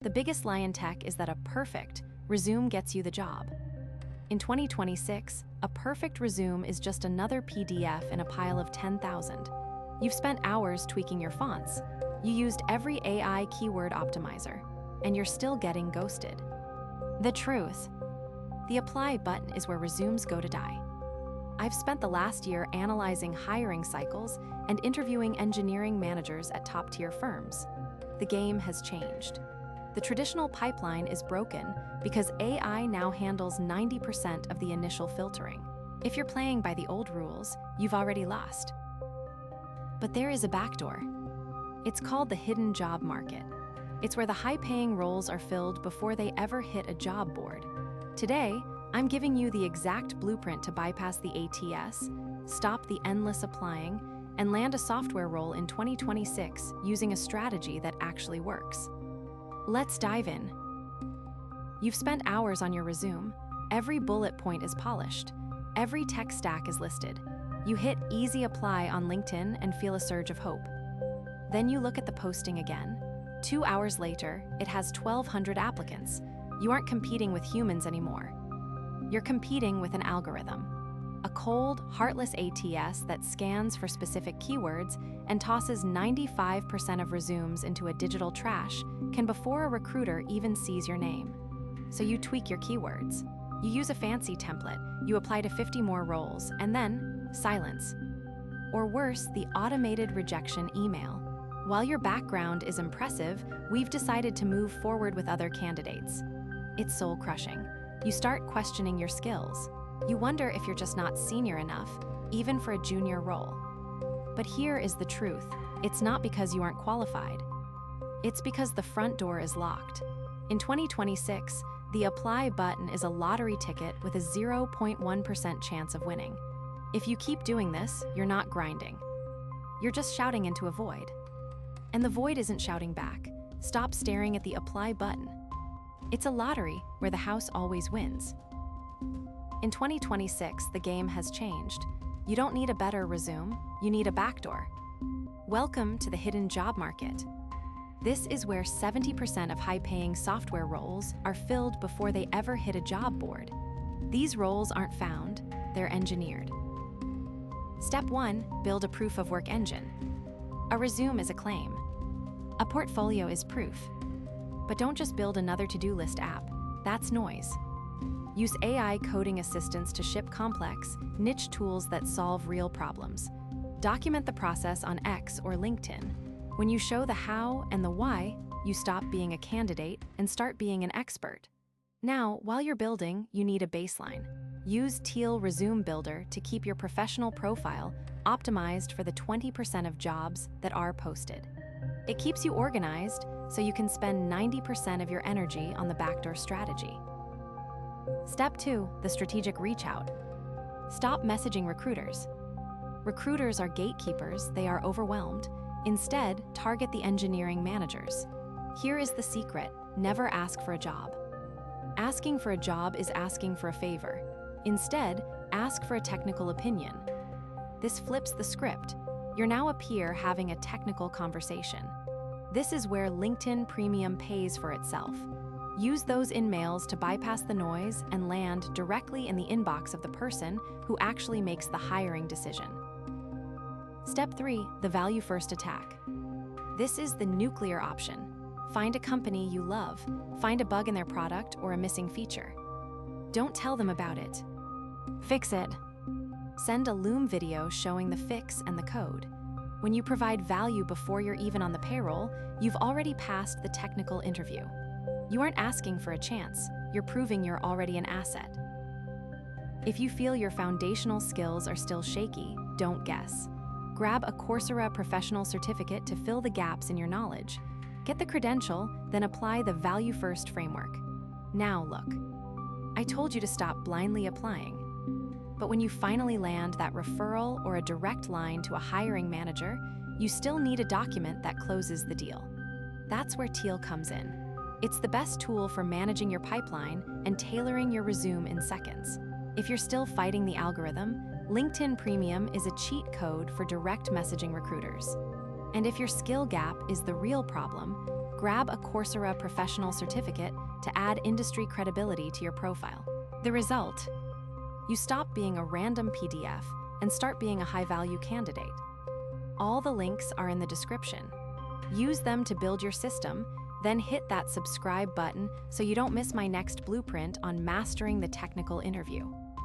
The biggest lie in tech is that a perfect resume gets you the job. In 2026, a perfect resume is just another PDF in a pile of 10,000. You've spent hours tweaking your fonts. You used every AI keyword optimizer, and you're still getting ghosted. The truth: the apply button is where resumes go to die. I've spent the last year analyzing hiring cycles and interviewing engineering managers at top-tier firms. The game has changed. The traditional pipeline is broken because AI now handles 90% of the initial filtering. If you're playing by the old rules, you've already lost. But there is a backdoor. It's called the hidden job market. It's where the high-paying roles are filled before they ever hit a job board. Today, I'm giving you the exact blueprint to bypass the ATS, stop the endless applying, and land a software role in 2026 using a strategy that actually works. Let's dive in. You've spent hours on your resume. Every bullet point is polished. Every tech stack is listed. You hit easy apply on LinkedIn and feel a surge of hope. Then you look at the posting again. 2 hours later, it has 1,200 applicants. You aren't competing with humans anymore. You're competing with an algorithm. A cold, heartless ATS that scans for specific keywords and tosses 95% of resumes into a digital trash can before a recruiter even sees your name. So you tweak your keywords. You use a fancy template, you apply to 50 more roles, and then silence. Or worse, the automated rejection email. While your background is impressive, we've decided to move forward with other candidates. It's soul-crushing. You start questioning your skills. You wonder if you're just not senior enough, even for a junior role. But here is the truth. It's not because you aren't qualified. It's because the front door is locked. In 2026, the apply button is a lottery ticket with a 0.1% chance of winning. If you keep doing this, you're not grinding. You're just shouting into a void. And the void isn't shouting back. Stop staring at the apply button. It's a lottery where the house always wins. In 2026, the game has changed. You don't need a better resume, you need a backdoor. Welcome to the hidden job market. This is where 70% of high-paying software roles are filled before they ever hit a job board. These roles aren't found, they're engineered. Step 1, build a proof of work engine. A resume is a claim. A portfolio is proof. But don't just build another to-do list app. That's noise. Use AI coding assistants to ship complex, niche tools that solve real problems. Document the process on X or LinkedIn. When you show the how and the why, you stop being a candidate and start being an expert. Now, while you're building, you need a baseline. Use Teal Resume Builder to keep your professional profile optimized for the 20% of jobs that are posted. It keeps you organized so you can spend 90% of your energy on the backdoor strategy. Step 2, the strategic reach out. Stop messaging recruiters. Recruiters are gatekeepers, they are overwhelmed. Instead, target the engineering managers. Here is the secret: never ask for a job. Asking for a job is asking for a favor. Instead, ask for a technical opinion. This flips the script. You're now a peer having a technical conversation. This is where LinkedIn Premium pays for itself. Use those in-mails to bypass the noise and land directly in the inbox of the person who actually makes the hiring decision. Step 3, the value-first attack. This is the nuclear option. Find a company you love. Find a bug in their product or a missing feature. Don't tell them about it. Fix it. Send a Loom video showing the fix and the code. When you provide value before you're even on the payroll, you've already passed the technical interview. You aren't asking for a chance, you're proving you're already an asset. If you feel your foundational skills are still shaky, don't guess. Grab a Coursera professional certificate to fill the gaps in your knowledge. Get the credential, then apply the value-first framework. Now look, I told you to stop blindly applying. But when you finally land that referral or a direct line to a hiring manager, you still need a document that closes the deal. That's where Teal comes in. It's the best tool for managing your pipeline and tailoring your resume in seconds. If you're still fighting the algorithm, LinkedIn Premium is a cheat code for direct messaging recruiters. And if your skill gap is the real problem, grab a Coursera professional certificate to add industry credibility to your profile. The result? You stop being a random PDF and start being a high-value candidate. All the links are in the description. Use them to build your system, then hit that subscribe button so you don't miss my next blueprint on mastering the technical interview.